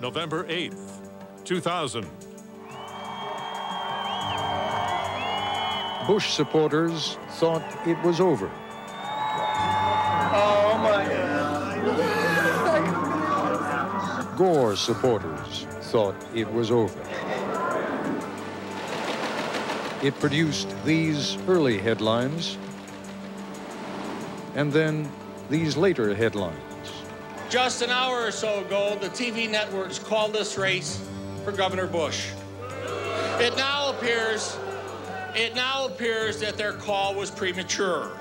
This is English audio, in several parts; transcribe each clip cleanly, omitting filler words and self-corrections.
November 8th, 2000. Bush supporters thought it was over. Oh, my God. Gore supporters thought it was over. It produced these early headlines, and then these later headlines. Just an hour or so ago, the TV networks called this race for Governor Bush. It now appears that their call was premature.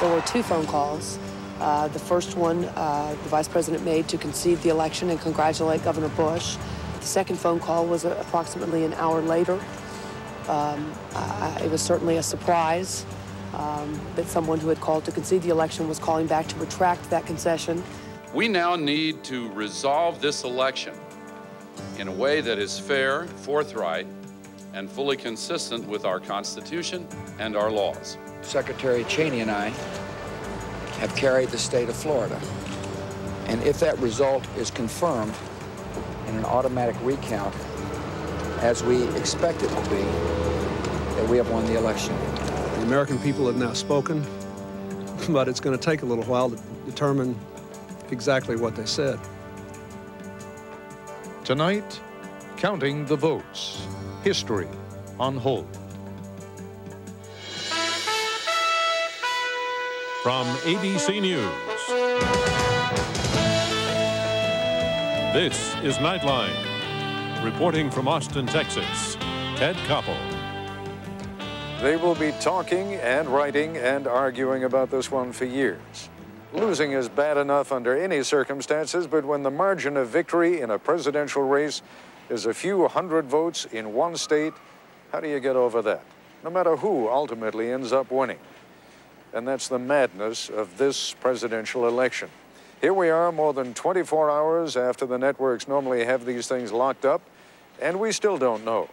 There were two phone calls. The first one, the vice president made to concede the election and congratulate Governor Bush. The second phone call was approximately an hour later. It was certainly a surprise that someone who had called to concede the election was calling back to retract that concession. We now need to resolve this election in a way that is fair, forthright, and fully consistent with our Constitution and our laws. Secretary Cheney and I have carried the state of Florida. And if that result is confirmed in an automatic recount, as we expect it will be, that we have won the election. The American people have now spoken, but it's going to take a little while to determine exactly what they said. Tonight, counting the votes. History on hold. From ABC News, this is Nightline. Reporting from Austin, Texas, Ted Koppel. They will be talking and writing and arguing about this one for years. Losing is bad enough under any circumstances, but when the margin of victory in a presidential race is a few hundred votes in one state, how do you get over that? No matter who ultimately ends up winning. And that's the madness of this presidential election. Here we are more than 24 hours after the networks normally have these things locked up, and we still don't know.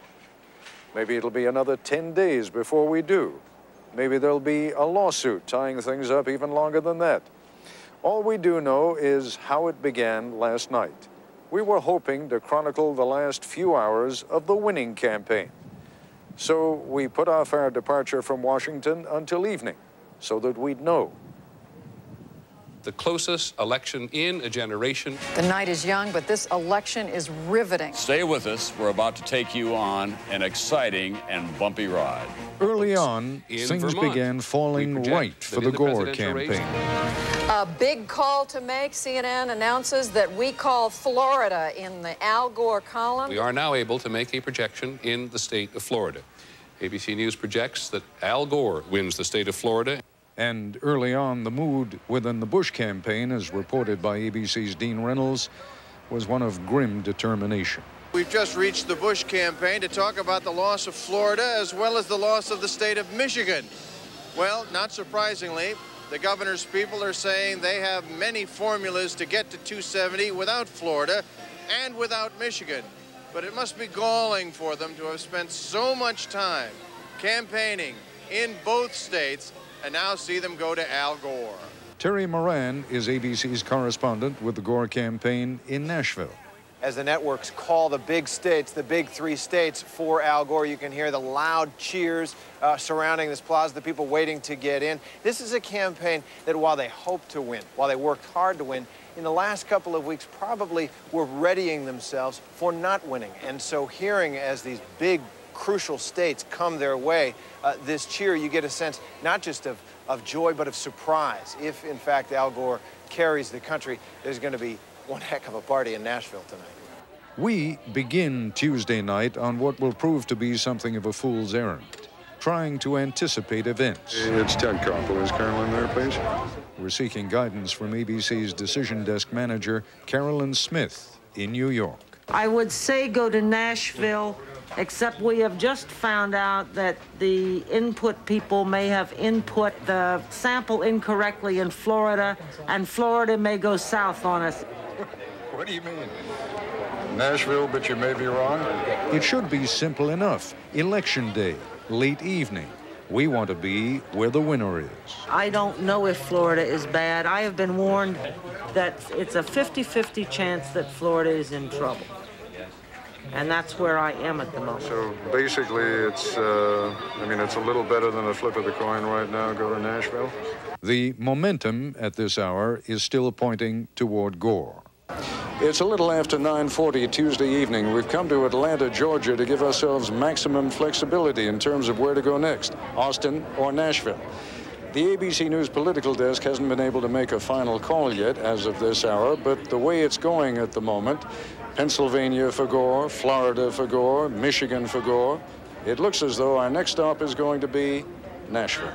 Maybe it'll be another 10 days before we do. Maybe there'll be a lawsuit tying things up even longer than that. All we do know is how it began last night. We were hoping to chronicle the last few hours of the winning campaign. So we put off our departure from Washington until evening, so that we'd know. The closest election in a generation. The night is young, but this election is riveting. Stay with us. We're about to take you on an exciting and bumpy ride. Early on, things Vermont, began falling right for the Gore campaign. A big call to make. CNN announces that we call Florida in the Al Gore column. We are now able to make a projection in the state of Florida. ABC News projects that Al Gore wins the state of Florida. And early on, the mood within the Bush campaign, as reported by ABC's Dean Reynolds, was one of grim determination. We've just reached the Bush campaign to talk about the loss of Florida as well as the loss of the state of Michigan. Well, not surprisingly, the governor's people are saying they have many formulas to get to 270 without Florida and without Michigan. But it must be galling for them to have spent so much time campaigning in both states and now see them go to Al Gore. Terry Moran is ABC's correspondent with the Gore campaign in Nashville. As the networks call the big states, the big three states for Al Gore, you can hear the loud cheers surrounding this plaza, the people waiting to get in. This is a campaign that while they hoped to win, while they worked hard to win, in the last couple of weeks probably were readying themselves for not winning. And so hearing as these big crucial states come their way, this cheer, you get a sense not just of joy, but of surprise. If, in fact, Al Gore carries the country, there's going to be one heck of a party in Nashville tonight. We begin Tuesday night on what will prove to be something of a fool's errand, trying to anticipate events. It's Ted Koppel. Is Carolyn there, please? We're seeking guidance from ABC's decision desk manager, Carolyn Smith, in New York. I would say go to Nashville, except we have just found out that the input people may have input the sample incorrectly in Florida, and Florida may go south on us. What do you mean? Nashville, but you may be wrong? It should be simple enough. Election day, late evening. We want to be where the winner is. I don't know if Florida is bad. I have been warned that it's a 50-50 chance that Florida is in trouble. And that's where I am at the moment. So basically, it's a little better than a flip of the coin right now. Go to Nashville. The momentum at this hour is still pointing toward Gore. It's a little after 9:40 Tuesday evening. We've come to Atlanta, Georgia, to give ourselves maximum flexibility in terms of where to go next, Austin or Nashville. The ABC News political desk hasn't been able to make a final call yet as of this hour, but the way it's going at the moment, Pennsylvania for Gore, Florida for Gore, Michigan for Gore, it looks as though our next stop is going to be Nashville.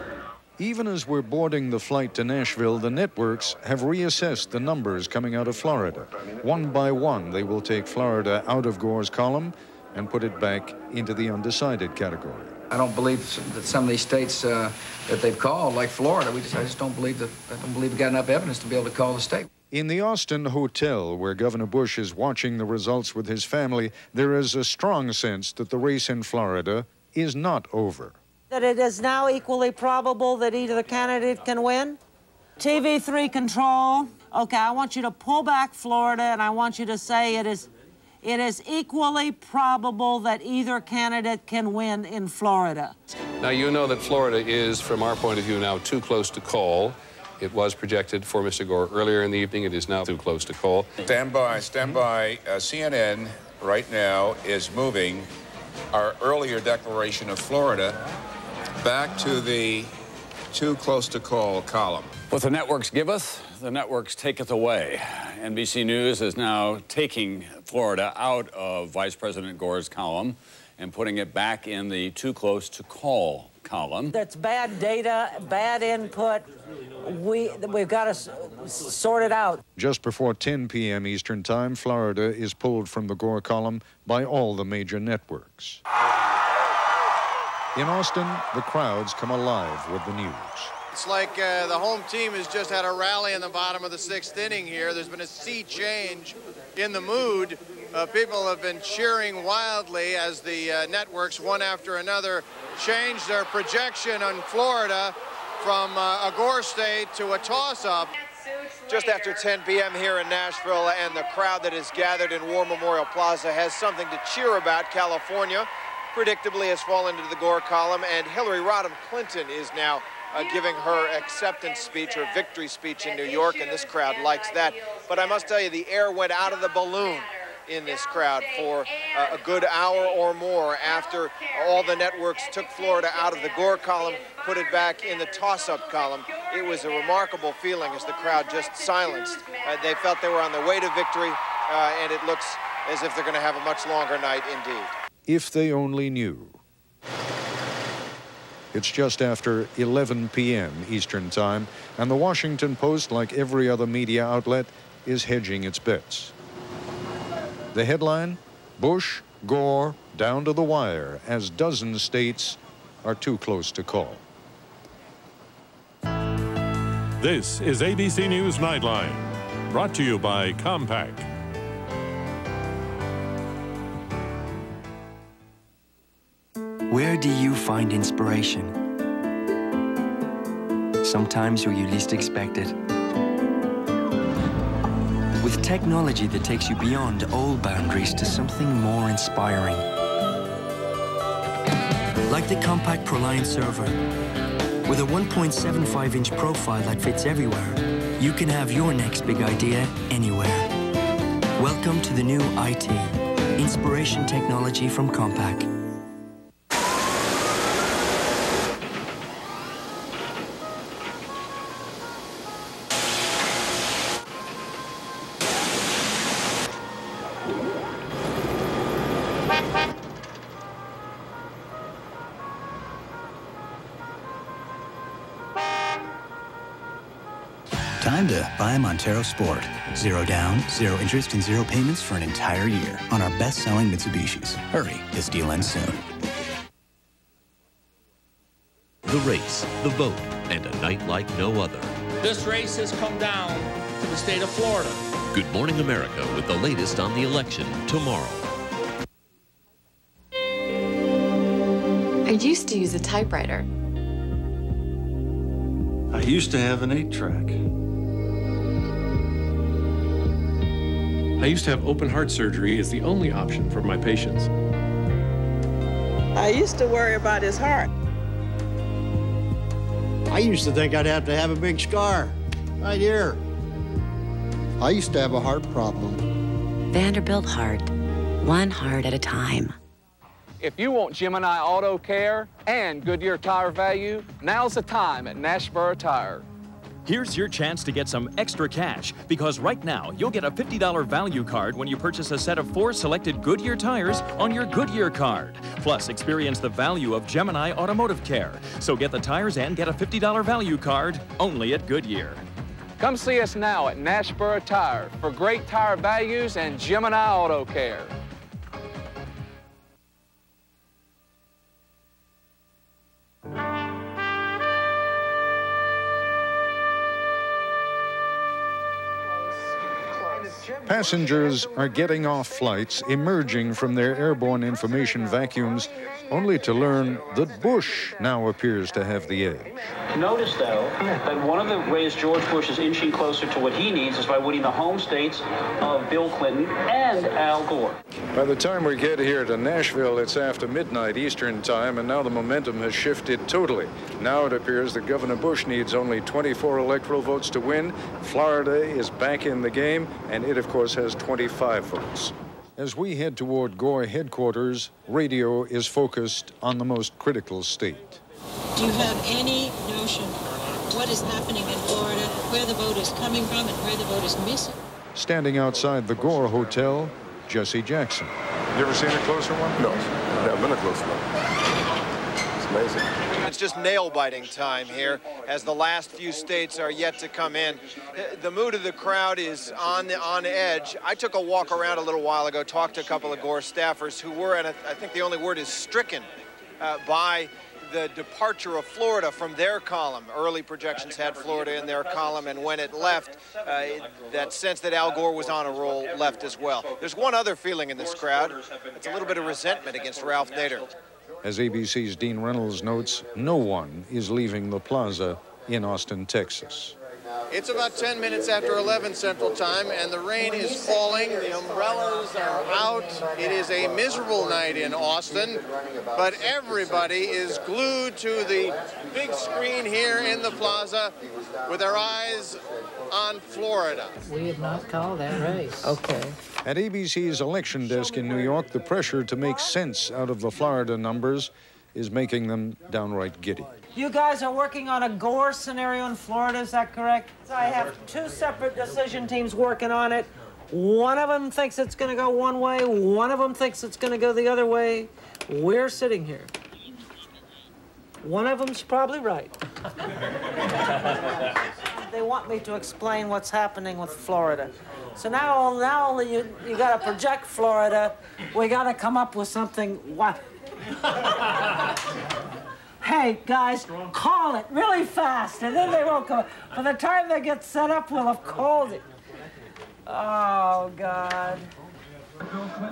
Even as we're boarding the flight to Nashville, the networks have reassessed the numbers coming out of Florida. One by one, they will take Florida out of Gore's column and put it back into the undecided category. I don't believe that some of these states that they've called, like Florida, I just don't believe we got enough evidence to be able to call the state. In the Austin hotel, where Governor Bush is watching the results with his family, there is a strong sense that the race in Florida is not over. That it is now equally probable that either candidate can win? TV3 control. Okay, I want you to pull back Florida, and I want you to say it is equally probable that either candidate can win in Florida. Now, you know that Florida is, from our point of view, now too close to call. It was projected for Mr. Gore earlier in the evening. It is now too close to call. Stand by. CNN right now is moving our earlier declaration of Florida back to the too close to call column. What the networks give us, the networks taketh away. NBC News is now taking Florida out of Vice President Gore's column and putting it back in the too close to call column. That's bad data, bad input. We've got to sort it out. Just before 10 p.m. Eastern Time, Florida is pulled from the Gore column by all the major networks. In Austin, the crowds come alive with the news. It's like the home team has just had a rally in the bottom of the sixth inning here. There's been a sea change in the mood. People have been cheering wildly as the networks, one after another, changed their projection on Florida from a Gore state to a toss-up. Just after 10 p.m. here in Nashville, and the crowd that is gathered in War Memorial Plaza has something to cheer about. California predictably has fallen into the Gore column, and Hillary Rodham Clinton is now giving her acceptance speech, her victory speech in New York, and this crowd likes that. But I must tell you, the air went out of the balloon in this crowd for a good hour or more after all the networks took Florida out of the Gore column, put it back in the toss-up column. It was a remarkable feeling as the crowd just silenced. They felt they were on the way to victory, and it looks as if they're going to have a much longer night indeed. If they only knew. It's just after 11 p.m. Eastern Time, and the Washington Post, like every other media outlet, is hedging its bets. The headline, Bush, Gore, down to the wire, as dozen states are too close to call. This is ABC News Nightline, brought to you by Compaq. Where do you find inspiration? Sometimes where you least expect it. With technology that takes you beyond old boundaries to something more inspiring. Like the Compaq ProLiant server. With a 1.75-inch profile that fits everywhere, you can have your next big idea anywhere. Welcome to the new IT, inspiration technology from Compaq. Time to buy a Montero Sport. 0 down, 0 interest, and 0 payments for an entire year on our best-selling Mitsubishis. Hurry, this deal ends soon. The race, the vote, and a night like no other. This race has come down to the state of Florida. Good Morning America with the latest on the election tomorrow. I used to use a typewriter. I used to have an 8-track. I used to have open heart surgery as the only option for my patients. I used to worry about his heart. I used to think I'd have to have a big scar right here. I used to have a heart problem. Vanderbilt Heart, one heart at a time. If you want Gemini Auto Care and Goodyear Tire Value, now's the time at Nashville Tire. Here's your chance to get some extra cash, because right now you'll get a $50 value card when you purchase a set of 4 selected Goodyear tires on your Goodyear card. Plus, experience the value of Gemini Automotive Care. So get the tires and get a $50 value card only at Goodyear. Come see us now at Nashville Tire for great tire values and Gemini Auto Care. Passengers are getting off flights, emerging from their airborne information vacuums, only to learn that Bush now appears to have the edge. Notice, though, that one of the ways George Bush is inching closer to what he needs is by winning the home states of Bill Clinton and Al Gore. By the time we get here to Nashville, it's after midnight Eastern time, and now the momentum has shifted totally. Now it appears that Governor Bush needs only 24 electoral votes to win. Florida is back in the game, and it, of course, has 25 votes. As we head toward Gore headquarters, radio is focused on the most critical state. Do you have any notion what is happening in Florida, where the vote is coming from and where the vote is missing? Standing outside the Gore Hotel, Jesse Jackson. You ever seen a closer one? No, I've never been a closer one. It's amazing. It's just nail-biting time here as the last few states are yet to come in. The mood of the crowd is on edge. I took a walk around a little while ago, talked to a couple of Gore staffers who were, and I think the only word is stricken by the departure of Florida from their column. Early projections had Florida in their column, and when it left, that sense that Al Gore was on a roll left as well. There's one other feeling in this crowd. It's a little bit of resentment against Ralph Nader. As ABC's Dean Reynolds notes, no one is leaving the plaza in Austin, Texas. It's about 10 minutes after 11 Central Time, and the rain is falling. The umbrellas are out. It is a miserable night in Austin, but everybody is glued to the big screen here in the plaza with their eyes on Florida. We have not called that race. Okay. At ABC's election desk in New York, the pressure to make sense out of the Florida numbers is making them downright giddy. You guys are working on a Gore scenario in Florida, is that correct? I have 2 separate decision teams working on it. One of them thinks it's going to go one way, one of them thinks it's going to go the other way. We're sitting here. One of them's probably right. They want me to explain what's happening with Florida. So now only you got to project Florida. We got to come up with something. What? Hey, guys, call it really fast, and then they won't come. By the time they get set up, we'll have called it. Oh, God.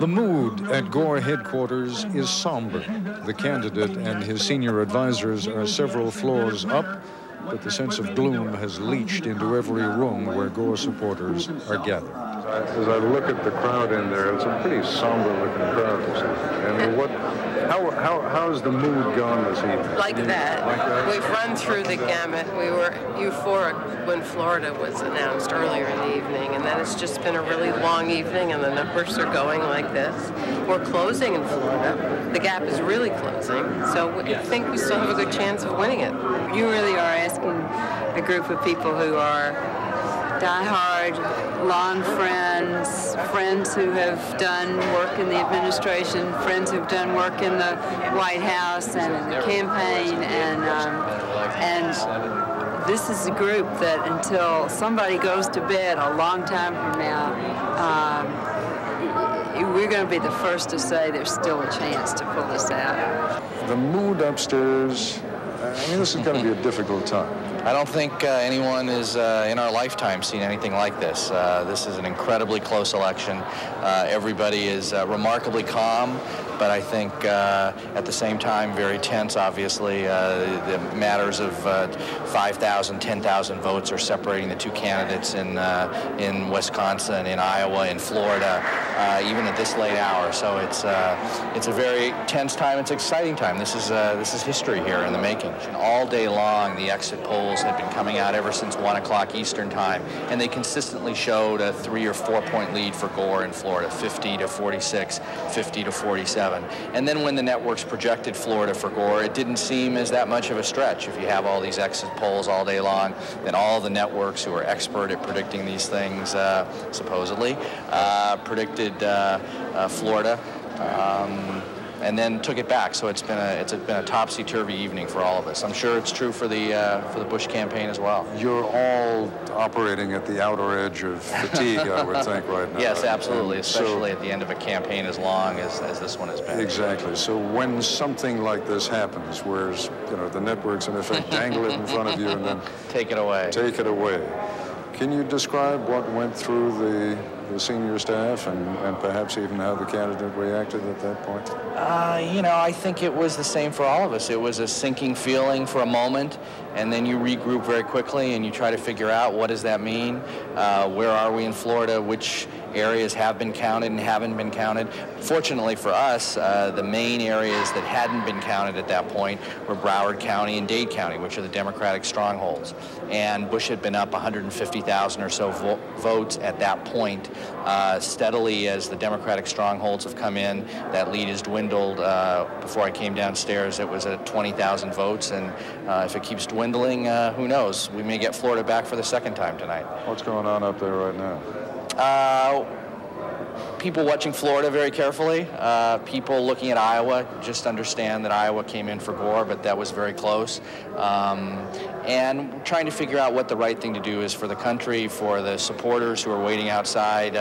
The mood at Gore headquarters is somber. The candidate and his senior advisors are several floors up, but the sense of gloom has leached into every room where Gore supporters are gathered. As I look at the crowd in there, it's a pretty somber-looking crowd. I mean, how's the mood gone this evening? Like that. We've run through the gamut. We were euphoric when Florida was announced earlier in the evening, and then it's just been a really long evening, and the numbers are going like this. We're closing in Florida. The gap is really closing, so we think we still have a good chance of winning it. You really are asking a group of people who are diehard, long friends, friends who have done work in the administration, friends who've done work in the White House and in the campaign, and this is a group that until somebody goes to bed a long time from now, we're going to be the first to say there's still a chance to pull this out. The mood upstairs I mean, this is going to be a difficult time. I don't think anyone is in our lifetime seen anything like this. This is an incredibly close election. Everybody is remarkably calm, but I think at the same time very tense, obviously. The matters of 5,000, 10,000 votes are separating the two candidates in Wisconsin, in Iowa, in Florida, even at this late hour. So it's a very tense time. It's an exciting time. This is history here in the making. And all day long, the exit polls had been coming out ever since 1 o'clock Eastern time, and they consistently showed a 3 or 4 point lead for Gore in Florida, 50 to 46, 50 to 47. And then when the networks projected Florida for Gore, it didn't seem as that much of a stretch. If you have all these exit polls all day long, then all the networks who are expert at predicting these things, supposedly, predicted Florida. And then took it back. So it's been a topsy-turvy evening for all of us. I'm sure it's true for the Bush campaign as well. You're all operating at the outer edge of fatigue, I would think, right now. Yes, absolutely, especially at the end of a campaign as long as this one has been. Exactly. So when something like this happens, where the networks in effect dangle it in front of you and then take it away. Take it away. Can you describe what went through the senior staff and perhaps even how the candidate reacted at that point? I think it was the same for all of us. It was a sinking feeling for a moment, and then you regroup very quickly and you try to figure out what does that mean? Where are we in Florida? Which areas have been counted and haven't been counted? Fortunately for us, the main areas that hadn't been counted at that point were Broward County and Dade County, which are the Democratic strongholds. And Bush had been up 150,000 or so votes at that point. Steadily, as the Democratic strongholds have come in, that lead has dwindled. Before I came downstairs, it was at 20,000 votes, and if it keeps dwindling, who knows? We may get Florida back for the second time tonight. What's going on up there right now? People watching Florida very carefully. People looking at Iowa just understand that Iowa came in for Gore, but that was very close. And trying to figure out what the right thing to do is for the country, for the supporters who are waiting outside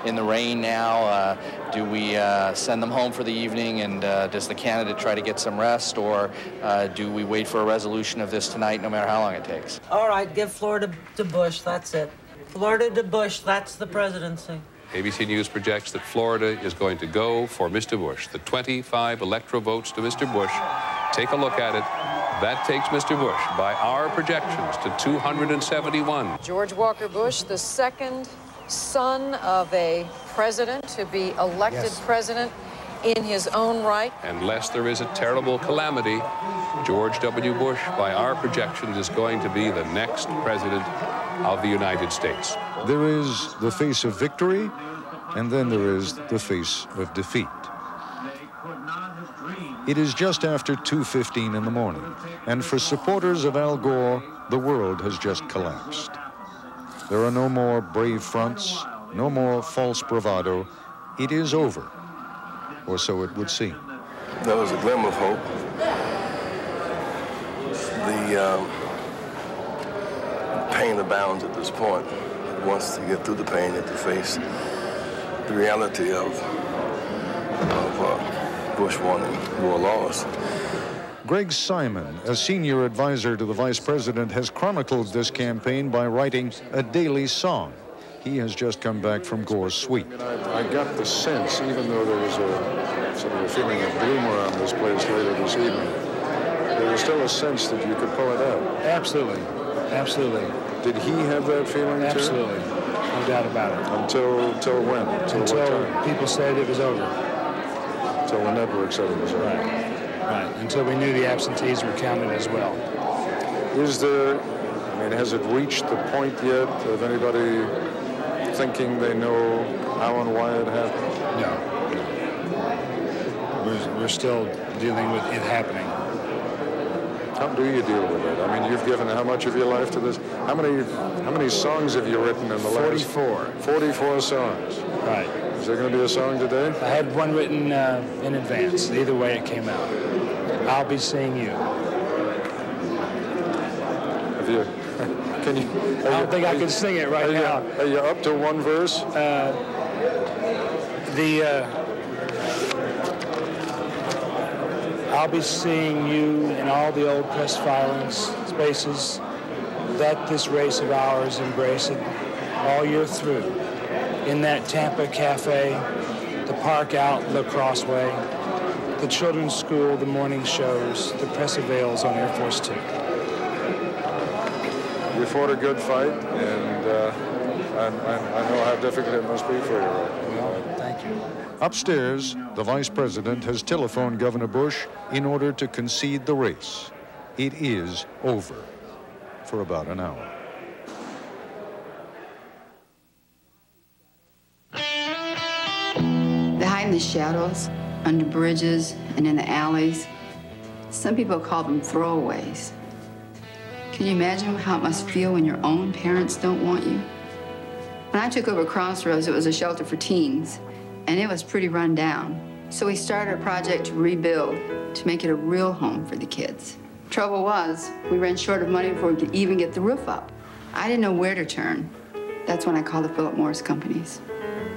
in the rain now. Do we send them home for the evening, and does the candidate try to get some rest, or do we wait for a resolution of this tonight no matter how long it takes? All right, give Florida to Bush, that's it. Florida to Bush, that's the presidency. ABC News projects that Florida is going to go for Mr. Bush. The 25 electoral votes to Mr. Bush. Take a look at it. That takes Mr. Bush, by our projections, to 271. George Walker Bush, the second son of a president to be elected president in his own right. Unless there is a terrible calamity, George W. Bush, by our projections, is going to be the next president of the United States. There is the face of victory, and then there is the face of defeat. It is just after 2:15 in the morning, and for supporters of Al Gore, the world has just collapsed. There are no more brave fronts, no more false bravado. It is over, or so it would seem. There was a glimmer of hope. The pain abounds at this point. Once to get through the pain, to face the reality of Bush won and Gore lost. Greg Simon, a senior advisor to the vice president, has chronicled this campaign by writing a daily song. He has just come back from Gore's sweep. I got the sense, even though there was a sort of a feeling of gloom around this place later this evening, there was still a sense that you could pull it out. Absolutely. Absolutely. Did he have that feeling Absolutely. too? No doubt about it. Until when? Until people said it was over. Until the network said it was over. Right. Until we knew the absentees were counted as well. Is there, has it reached the point yet of anybody thinking they know how and why it happened? No. We're still dealing with it happening. How do you deal with it? You've given how much of your life to this? How many songs have you written in the last? 44. 44 songs. Right. Is there going to be a song today? I had one written in advance. Either way it came out. I'll be seeing you. Have you? Can you? I don't think I can sing it right now. Are you up to one verse? I'll be seeing you in all the old press filings spaces. Let this race of ours embrace it all year through. In that Tampa cafe, the park out La Crosse Way, the children's school, the morning shows, the press avails on Air Force 2. You fought a good fight, and I know how difficult it must be for you right now. Well, thank you. Upstairs, the vice president has telephoned Governor Bush in order to concede the race. It is over for about an hour. They hide in the shadows, under bridges, and in the alleys. Some people call them throwaways. Can you imagine how it must feel when your own parents don't want you? When I took over Crossroads, it was a shelter for teens, and it was pretty run down. So we started a project to rebuild, to make it a real home for the kids. Trouble was, we ran short of money before we could even get the roof up. I didn't know where to turn. That's when I called the Philip Morris companies,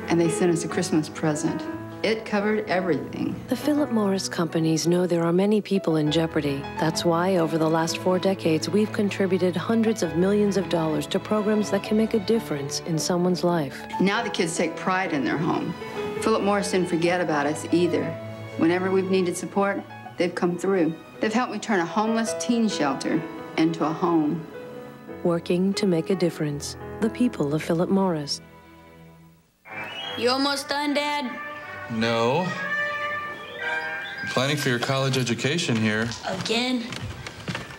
and they sent us a Christmas present. It covered everything. The Philip Morris companies know there are many people in jeopardy. That's why, over the last 4 decades, we've contributed hundreds of millions of dollars to programs that can make a difference in someone's life. Now the kids take pride in their home. Philip Morris didn't forget about us either. Whenever we've needed support, they've come through. They've helped me turn a homeless teen shelter into a home. Working to make a difference. The people of Philip Morris. You almost done, Dad? No. I'm planning for your college education here. Again?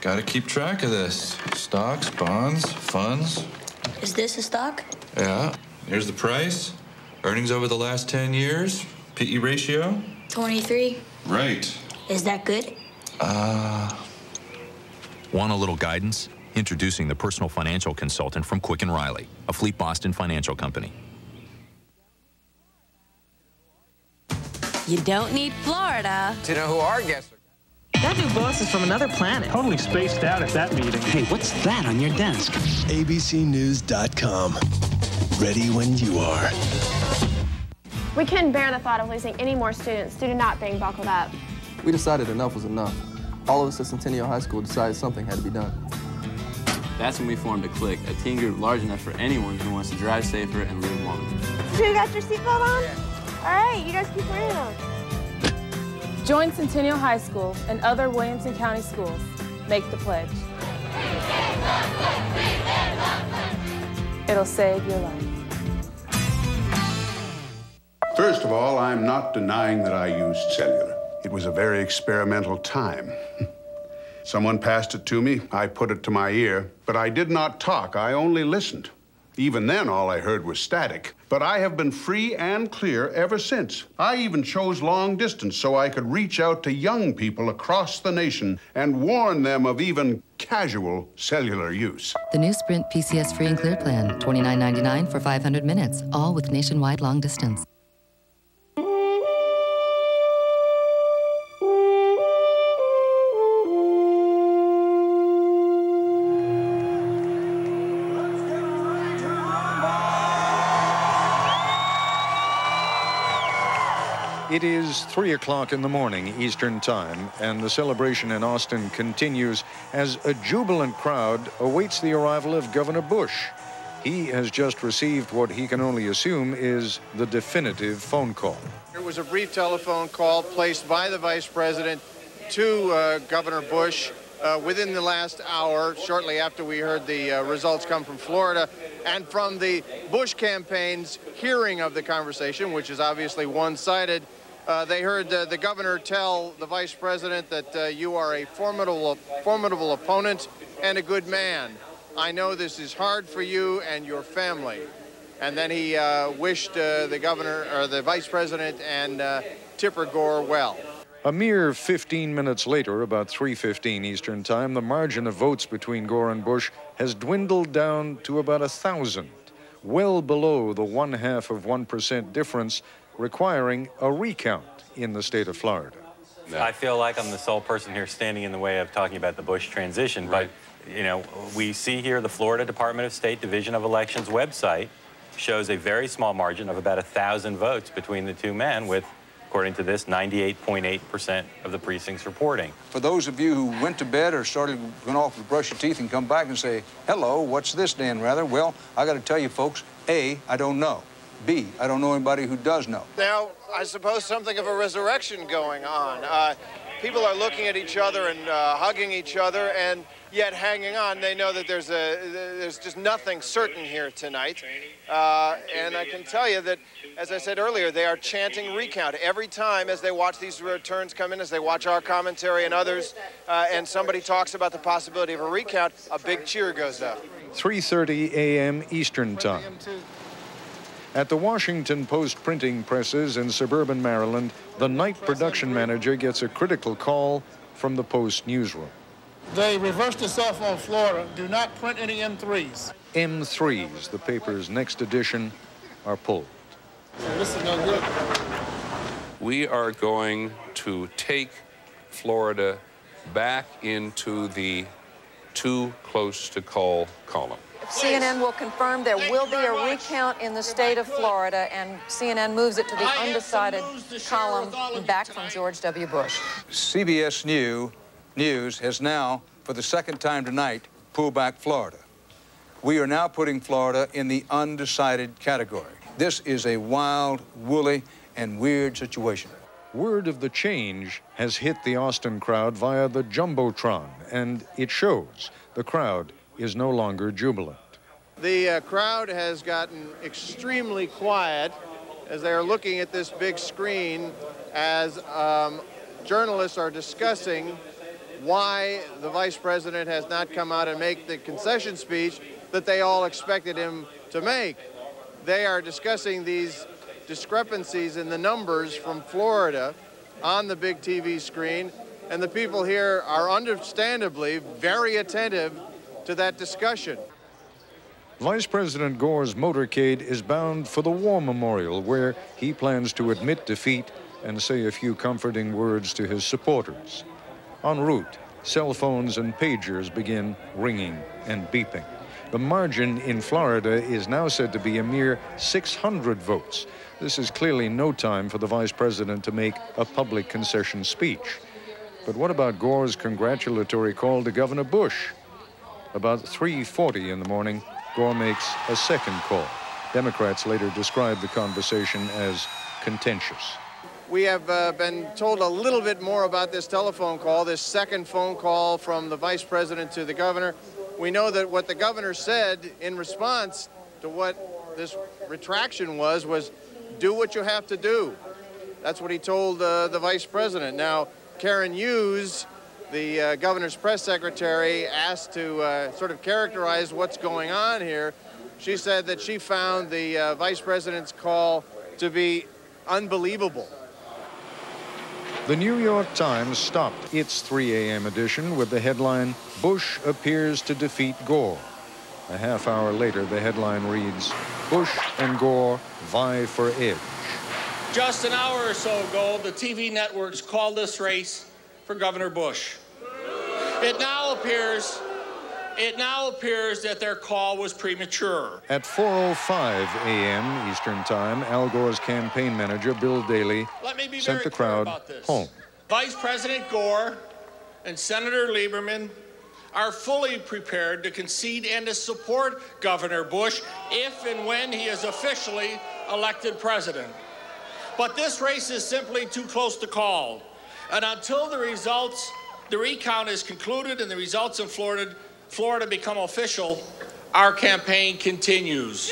Gotta keep track of this. Stocks, bonds, funds. Is this a stock? Yeah. Here's the price. Earnings over the last 10 years. PE ratio. 23. Right. Is that good? Want a little guidance? Introducing the personal financial consultant from Quick & Riley, a Fleet Boston financial company. You don't need Florida to know who our guests are. That new boss is from another planet. Totally spaced out at that meeting. Hey, what's that on your desk? ABCnews.com. Ready when you are. We couldn't bear the thought of losing any more students due to not being buckled up. We decided enough was enough. All of us at Centennial High School decided something had to be done. That's when we formed a clique, a teen group large enough for anyone who wants to drive safer and live longer. So you got your seatbelt on? Yeah. All right, you guys keep running on. Join Centennial High School and other Williamson County schools. Make the pledge. It'll save your life. First of all, I'm not denying that I used cellular. It was a very experimental time. Someone passed it to me, I put it to my ear, but I did not talk, I only listened. Even then, all I heard was static. But I have been free and clear ever since. I even chose long distance so I could reach out to young people across the nation and warn them of even casual cellular use. The new Sprint PCS Free and Clear plan, $29.99 for 500 minutes, all with nationwide long distance. It is 3 o'clock in the morning Eastern Time, and the celebration in Austin continues as a jubilant crowd awaits the arrival of Governor Bush. He has just received what he can only assume is the definitive phone call. There was a brief telephone call placed by the vice president to Governor Bush within the last hour, shortly after we heard the results come from Florida, and from the Bush campaign's hearing of the conversation, which is obviously one-sided. They heard the governor tell the vice president that you are a formidable opponent and a good man. I know this is hard for you and your family. And then he wished the governor, or the vice president, and Tipper Gore well. A mere 15 minutes later, about 3:15 Eastern Time, the margin of votes between Gore and Bush has dwindled down to about 1,000, well below the 0.5% difference, requiring a recount in the state of Florida. I feel like I'm the sole person here standing in the way of talking about the Bush transition, but, you know, we see here the Florida Department of State Division of Elections website shows a very small margin of about 1,000 votes between the two men, with According to this, 98.8% of the precincts reporting. For those of you who went to bed or went off to brush your teeth and come back and say, hello, what's this, Dan Rather? Well, I got to tell you folks, A, I don't know. B, I don't know anybody who does know. Now, I suppose something of a resurrection going on. People are looking at each other and hugging each other, and yet hanging on. They know that there's just nothing certain here tonight. And I can tell you that, as I said earlier, they are chanting recount every time as they watch these returns come in, as they watch our commentary and others, and somebody talks about the possibility of a recount, a big cheer goes up. 3:30 a.m. Eastern Time. At the Washington Post printing presses in suburban Maryland, the night production manager gets a critical call from the Post newsroom. They reversed itself on Florida. Do not print any M3s. M3s, the paper's next edition, are pulled. So this is no good. We are going to take Florida back into the too close to call column. CNN will confirm there will be a recount in the state of Florida, and CNN moves it to the undecided column back from George W. Bush. CBS News has now, for the second time tonight, pulled back Florida. We are now putting Florida in the undecided category. This is a wild, woolly, and weird situation. Word of the change has hit the Austin crowd via the Jumbotron, and it shows. The crowd is no longer jubilant. The crowd has gotten extremely quiet as they are looking at this big screen as journalists are discussing why the vice president has not come out and make the concession speech that they all expected him to make. They are discussing these discrepancies in the numbers from Florida on the big TV screen, and the people here are understandably very attentive to that discussion. Vice President Gore's motorcade is bound for the War Memorial, where he plans to admit defeat and say a few comforting words to his supporters. En route, cell phones and pagers begin ringing and beeping. The margin in Florida is now said to be a mere 600 votes. This is clearly no time for the vice president to make a public concession speech. But what about Gore's congratulatory call to Governor Bush? About 3:40 in the morning, Gore makes a second call. Democrats later described the conversation as contentious. We have been told a little bit more about this telephone call, this second phone call from the vice president to the governor. We know that what the governor said in response to what this retraction was do what you have to do. That's what he told the vice president. Now, Karen Hughes, the governor's press secretary, asked to sort of characterize what's going on here. She said that she found the vice president's call to be unbelievable. The New York Times stopped its 3 a.m. edition with the headline, "Bush appears to defeat Gore." A half hour later, the headline reads, "Bush and Gore vie for edge." Just an hour or so ago, the TV networks called this race for Governor Bush. It now appears that their call was premature. At 4:05 a.m. Eastern Time, Al Gore's campaign manager, Bill Daley, sent the crowd home. Vice President Gore and Senator Lieberman are fully prepared to concede and to support Governor Bush if and when he is officially elected president. But this race is simply too close to call. And until the recount is concluded and the results in Florida become official, our campaign continues.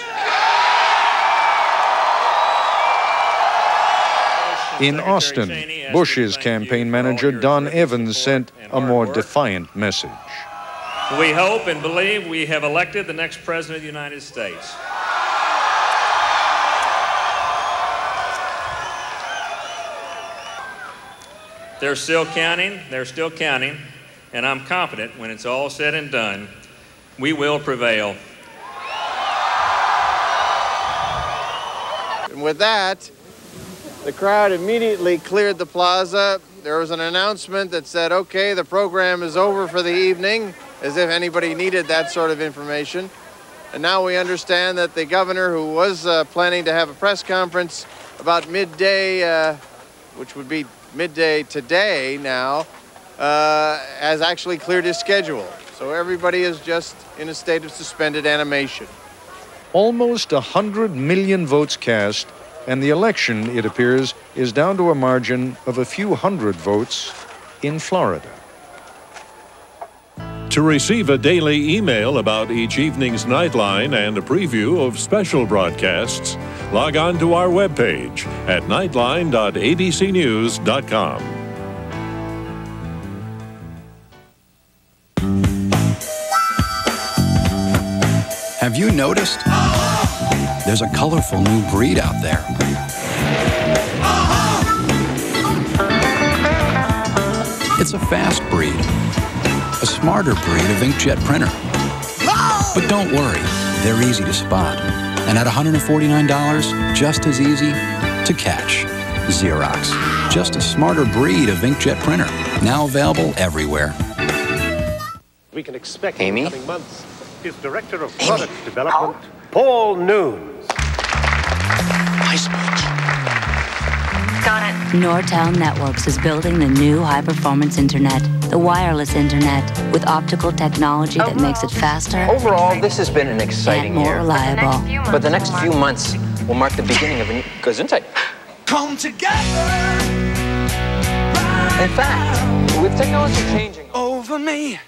In Austin, Bush's campaign manager, Don Evans, sent a more defiant message. We hope and believe we have elected the next president of the United States. They're still counting, and I'm confident when it's all said and done, we will prevail. And with that, the crowd immediately cleared the plaza. There was an announcement that said, okay, the program is over for the evening, as if anybody needed that sort of information. And now we understand that the governor, who was planning to have a press conference about midday, which would be midday today now, has actually cleared his schedule. So everybody is just in a state of suspended animation. Almost 100 million votes cast, and the election, it appears, is down to a margin of a few hundred votes in Florida. To receive a daily email about each evening's Nightline and a preview of special broadcasts, log on to our webpage at nightline.abcnews.com. Have you noticed? There's a colorful new breed out there. It's a fast breed, a smarter breed of inkjet printer. But don't worry, they're easy to spot. And at $149, just as easy to catch. Xerox, just a smarter breed of inkjet printer. Now available everywhere. We can expect in the coming months. Is Director of Product Development, Paul Nunes. Hi, Smooch. Got it. Nortel Networks is building the new high-performance internet, the wireless internet, with optical technology that makes it faster. Overall, this has been an exciting more year. reliable. But the next few months will mark the beginning of a new Gesundheit. Come together. In fact, with technology changing Over me.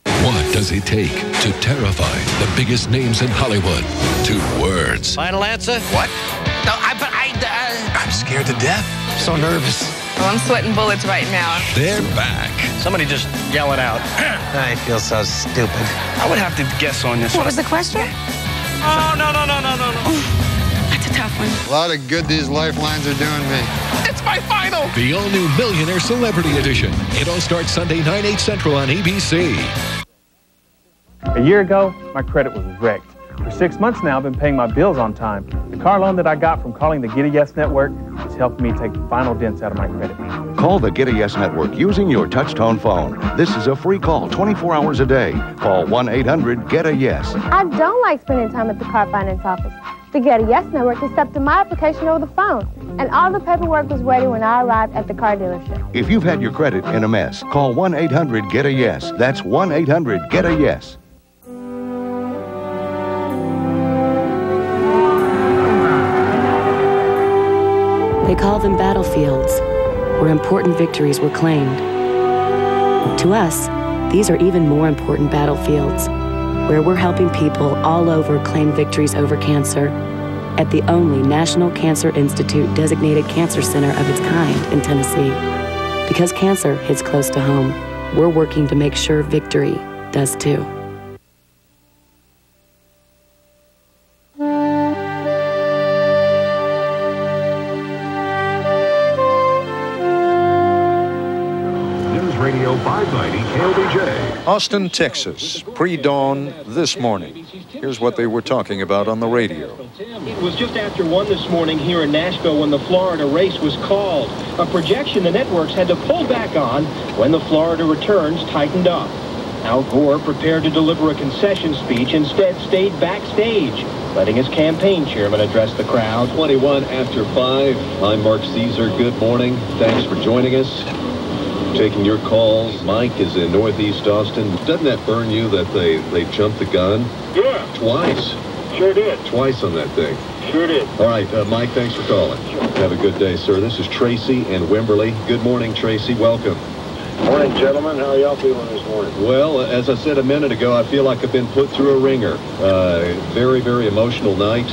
What does it take to terrify the biggest names in Hollywood? 2 words. Final answer? What? No, I'm scared to death. So nervous. Well, I'm sweating bullets right now. They're back. Somebody just yell it out. I feel so stupid. I would have to guess on this What one. was the question? Oh, no. That's a tough one. A lot of good these lifelines are doing me. It's my final. The all-new Millionaire Celebrity Edition. It all starts Sunday, 9, 8 Central on ABC. A year ago, my credit was wrecked. For 6 months now, I've been paying my bills on time. The car loan that I got from calling the Get a Yes Network is helping me take the final dents out of my credit. Call the Get a Yes Network using your touch-tone phone. This is a free call 24 hours a day. Call 1-800-GET-A-YES. I don't like spending time at the car finance office. The Get a Yes Network accepted my application over the phone, and all the paperwork was ready when I arrived at the car dealership. If you've had your credit in a mess, call 1-800-GET-A-YES. That's 1-800-GET-A-YES. They call them battlefields, where important victories were claimed. To us, these are even more important battlefields, where we're helping people all over claim victories over cancer at the only National Cancer Institute designated cancer center of its kind in Tennessee. Because cancer hits close to home, we're working to make sure victory does too. Radio 590 KLBJ. Austin, Texas, pre-dawn this morning. Here's what they were talking about on the radio. It was just after 1 this morning here in Nashville when the Florida race was called. A projection the networks had to pull back on when the Florida returns tightened up. Al Gore, prepared to deliver a concession speech, instead stayed backstage, letting his campaign chairman address the crowd. 21 after 5. I'm Mark Caesar. Good morning. Thanks for joining us. Taking your calls. Mike is in Northeast Austin. Doesn't that burn you that they jumped the gun? Yeah. Twice. Sure did. Twice on that thing. Sure did. All right, Mike, thanks for calling. Sure. Have a good day, sir. This is Tracy in Wimberley. Good morning, Tracy. Welcome. Morning, gentlemen. How are y'all feeling this morning? Well, as I said a minute ago, I feel like I've been put through a ringer. Very, very emotional night.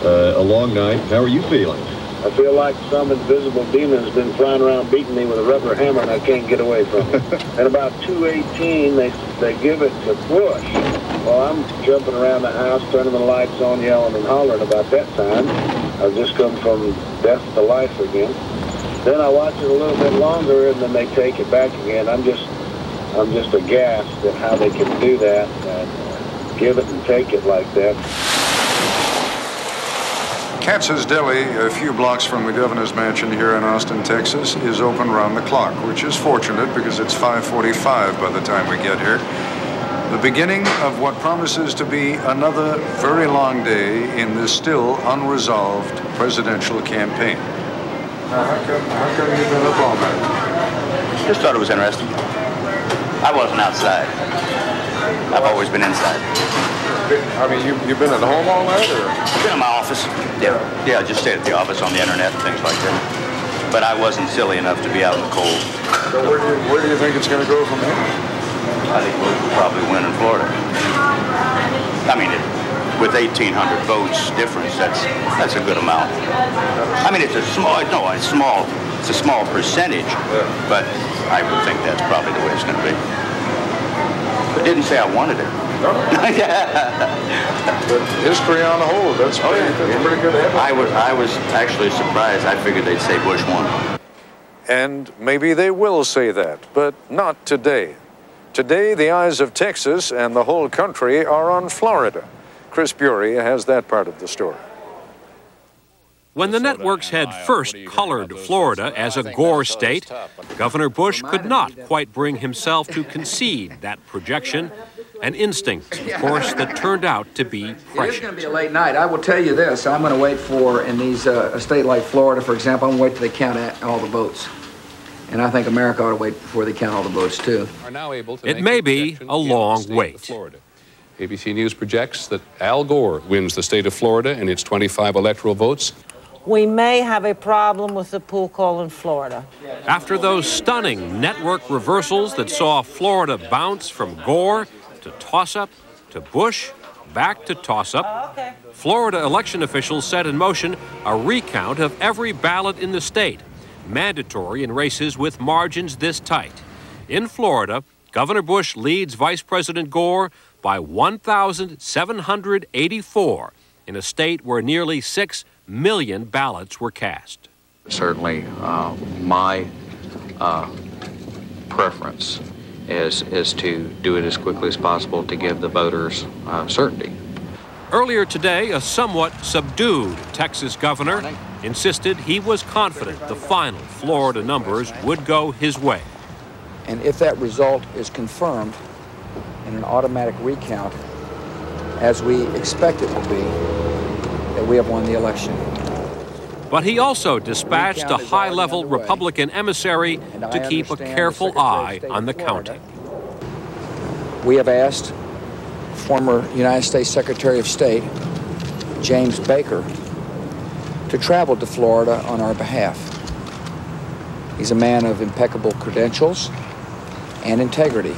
A long night. How are you feeling? I feel like some invisible demon has been flying around beating me with a rubber hammer and I can't get away from it. At about 2:18, they give it to Bush. Well, I'm jumping around the house, turning the lights on, yelling and hollering about that time. I've just come from death to life again. Then I watch it a little bit longer and then they take it back again. I'm just aghast at how they can do that and give it and take it like that. Katz's Deli, a few blocks from the governor's mansion here in Austin, Texas, is open round the clock, which is fortunate because it's 5:45 by the time we get here. The beginning of what promises to be another very long day in this still unresolved presidential campaign. How come you've been up all night? Just thought it was interesting. I wasn't outside. I've always been inside. I mean, you've been at home all night, or? I've been in my office. Yeah, I just stayed at the office on the internet and things like that. But I wasn't silly enough to be out in the cold. So where do you think it's going to go from here? I think we'll probably win in Florida. I mean, with 1,800 votes difference, that's a good amount. I mean, it's a small percentage, but I would think that's probably the way it's going to be. But didn't say I wanted it. No. But history on the whole, that's pretty good. I was actually surprised. I figured they'd say Bush won. And maybe they will say that, but not today. Today, the eyes of Texas and the whole country are on Florida. Chris Bury has that part of the story. When the networks had first colored Florida as a Gore state, Governor Bush could not quite bring himself to concede that projection, an instinct, of course, that turned out to be prescient. It's going to be a late night. I will tell you this. I'm going to wait for, in these a state like Florida, for example, I'm going to wait till they count all the votes. And I think America ought to wait before they count all the votes, too. It may be a long wait. ABC News projects that Al Gore wins the state of Florida in its 25 electoral votes. We may have a problem with the pool call in Florida. After those stunning network reversals that saw Florida bounce from Gore to toss-up to Bush, back to toss-up, Florida election officials set in motion a recount of every ballot in the state, mandatory in races with margins this tight. In Florida, Governor Bush leads Vice President Gore by 1,784 in a state where nearly 6 million ballots were cast. Certainly, my preference is to do it as quickly as possible to give the voters certainty. Earlier today, a somewhat subdued Texas governor insisted he was confident the final Florida numbers would go his way. And if that result is confirmed in an automatic recount, as we expect it to be, that we have won the election. But he also dispatched a high-level Republican emissary to keep a careful eye on the counting. We have asked former United States Secretary of State James Baker to travel to Florida on our behalf. He's a man of impeccable credentials and integrity,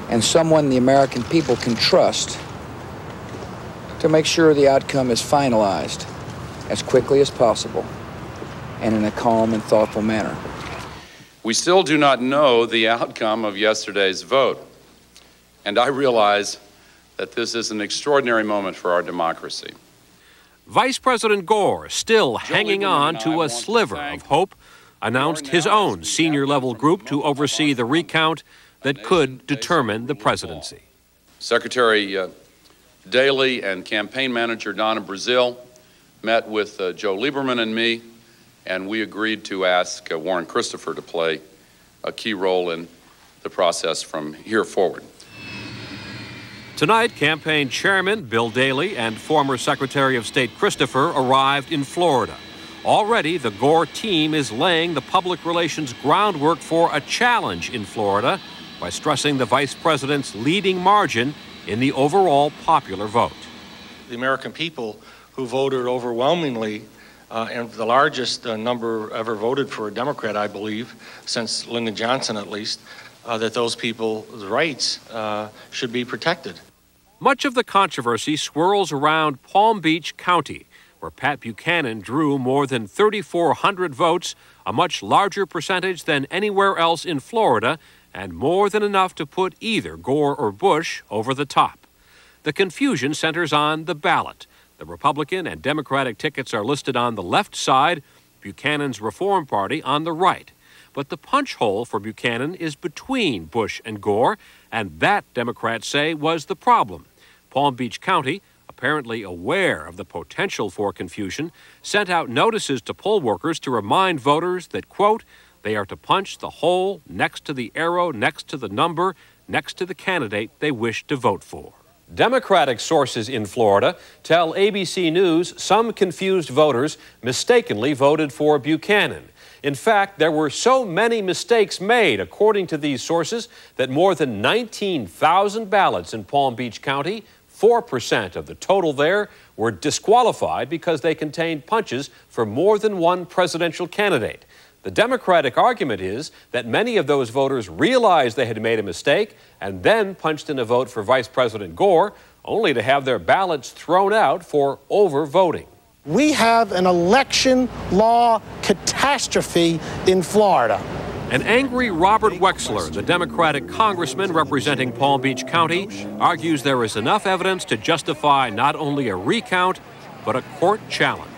and someone the American people can trust to make sure the outcome is finalized as quickly as possible and in a calm and thoughtful manner. We still do not know the outcome of yesterday's vote, and I realize that this is an extraordinary moment for our democracy. Vice President Gore, still hanging on to a sliver of hope, announced his own senior-level group to oversee the recount that could determine the presidency. Secretary Daley and campaign manager Donna Brazile met with Joe Lieberman and me, and we agreed to ask Warren Christopher to play a key role in the process from here forward. Tonight, campaign chairman Bill Daley and former Secretary of State Christopher arrived in Florida. Already, the Gore team is laying the public relations groundwork for a challenge in Florida by stressing the vice president's leading margin in the overall popular vote. The American people who voted overwhelmingly, and the largest number ever voted for a Democrat, I believe, since Lyndon Johnson at least, that those people's rights should be protected. Much of the controversy swirls around Palm Beach County, where Pat Buchanan drew more than 3,400 votes, a much larger percentage than anywhere else in Florida, and more than enough to put either Gore or Bush over the top. The confusion centers on the ballot. The Republican and Democratic tickets are listed on the left side, Buchanan's Reform Party on the right. But the punch hole for Buchanan is between Bush and Gore, and that, Democrats say, was the problem. Palm Beach County, apparently aware of the potential for confusion, sent out notices to poll workers to remind voters that, quote, they are to punch the hole next to the arrow next to the number, next to the candidate they wish to vote for. Democratic sources in Florida tell ABC News some confused voters mistakenly voted for Buchanan. In fact, there were so many mistakes made, according to these sources, that more than 19,000 ballots in Palm Beach County, 4% of the total there, were disqualified because they contained punches for more than one presidential candidate. The Democratic argument is that many of those voters realized they had made a mistake and then punched in a vote for Vice President Gore, only to have their ballots thrown out for overvoting. We have an election law catastrophe in Florida. An angry Robert Wexler, the Democratic congressman representing Palm Beach County, argues there is enough evidence to justify not only a recount, but a court challenge.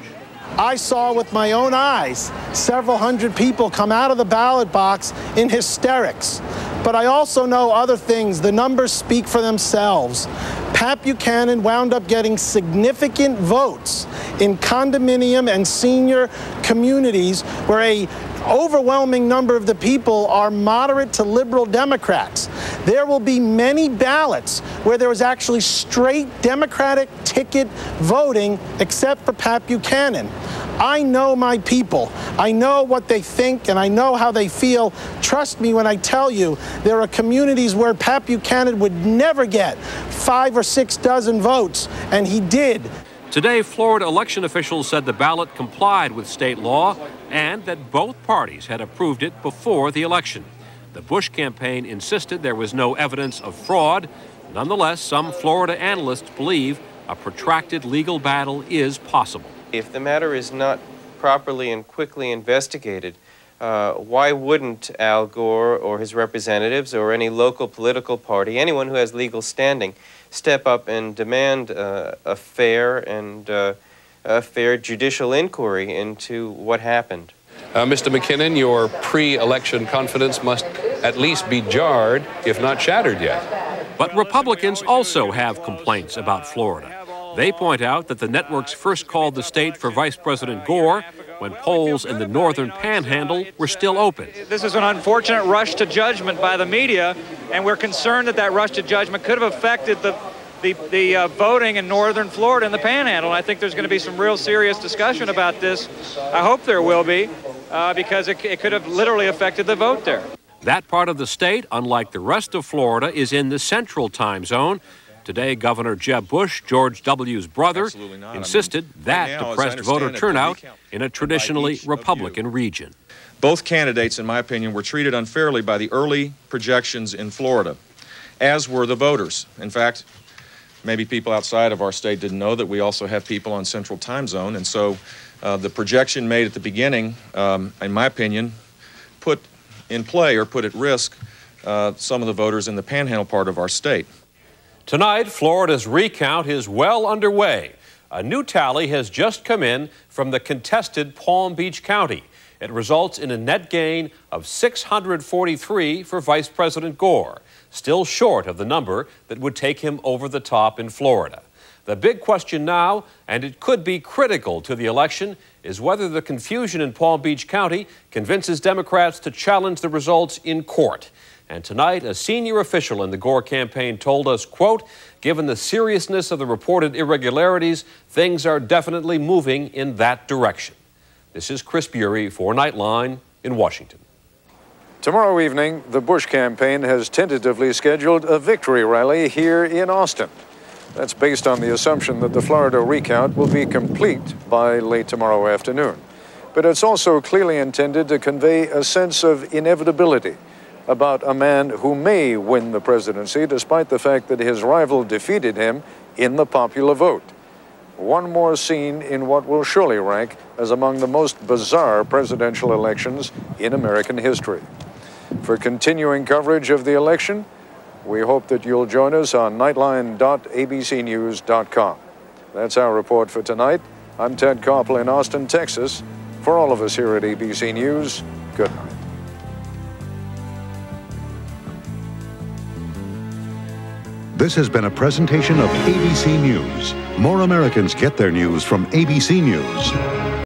I saw with my own eyes several hundred people come out of the ballot box in hysterics. But I also know other things. The numbers speak for themselves. Pat Buchanan wound up getting significant votes in condominium and senior communities where a overwhelming number of the people are moderate to liberal Democrats. There will be many ballots where there was actually straight Democratic ticket voting except for Pat Buchanan. I know my people. I know what they think and I know how they feel. Trust me when I tell you there are communities where Pat Buchanan would never get 5 or 6 dozen votes, and he did. Today, Florida election officials said the ballot complied with state law and that both parties had approved it before the election. The Bush campaign insisted there was no evidence of fraud. Nonetheless, some Florida analysts believe a protracted legal battle is possible. If the matter is not properly and quickly investigated, why wouldn't Al Gore or his representatives or any local political party, anyone who has legal standing, step up and demand a fair judicial inquiry into what happened? Mr. McKinnon, your pre-election confidence must at least be jarred, if not shattered yet. But Republicans also have complaints about Florida. They point out that the networks first called the state for Vice President Gore when polls in the northern panhandle were still open. This is an unfortunate rush to judgment by the media, and we're concerned that that rush to judgment could have affected the voting in northern Florida and the panhandle. I think there's going to be some real serious discussion about this. I hope there will be, because it could have literally affected the vote there. That part of the state, unlike the rest of Florida, is in the central time zone. Today, Governor Jeb Bush, George W.'s brother, insisted that depressed voter turnout in a traditionally Republican region. Both candidates, in my opinion, were treated unfairly by the early projections in Florida, as were the voters. In fact, maybe people outside of our state didn't know that we also have people on central time zone, and so the projection made at the beginning, in my opinion, put in play or put at risk some of the voters in the panhandle part of our state. Tonight, Florida's recount is well underway. A new tally has just come in from the contested Palm Beach County. It results in a net gain of 643 for Vice President Gore, still short of the number that would take him over the top in Florida. The big question now, and it could be critical to the election, is whether the confusion in Palm Beach County convinces Democrats to challenge the results in court. And tonight, a senior official in the Gore campaign told us, quote, given the seriousness of the reported irregularities, things are definitely moving in that direction. This is Chris Bury for Nightline in Washington. Tomorrow evening, the Bush campaign has tentatively scheduled a victory rally here in Austin. That's based on the assumption that the Florida recount will be complete by late tomorrow afternoon. But it's also clearly intended to convey a sense of inevitability about a man who may win the presidency despite the fact that his rival defeated him in the popular vote. One more scene in what will surely rank as among the most bizarre presidential elections in American history. For continuing coverage of the election, we hope that you'll join us on nightline.abcnews.com. That's our report for tonight. I'm Ted Koppel in Austin, Texas. For all of us here at ABC News, good night. This has been a presentation of ABC News. More Americans get their news from ABC News.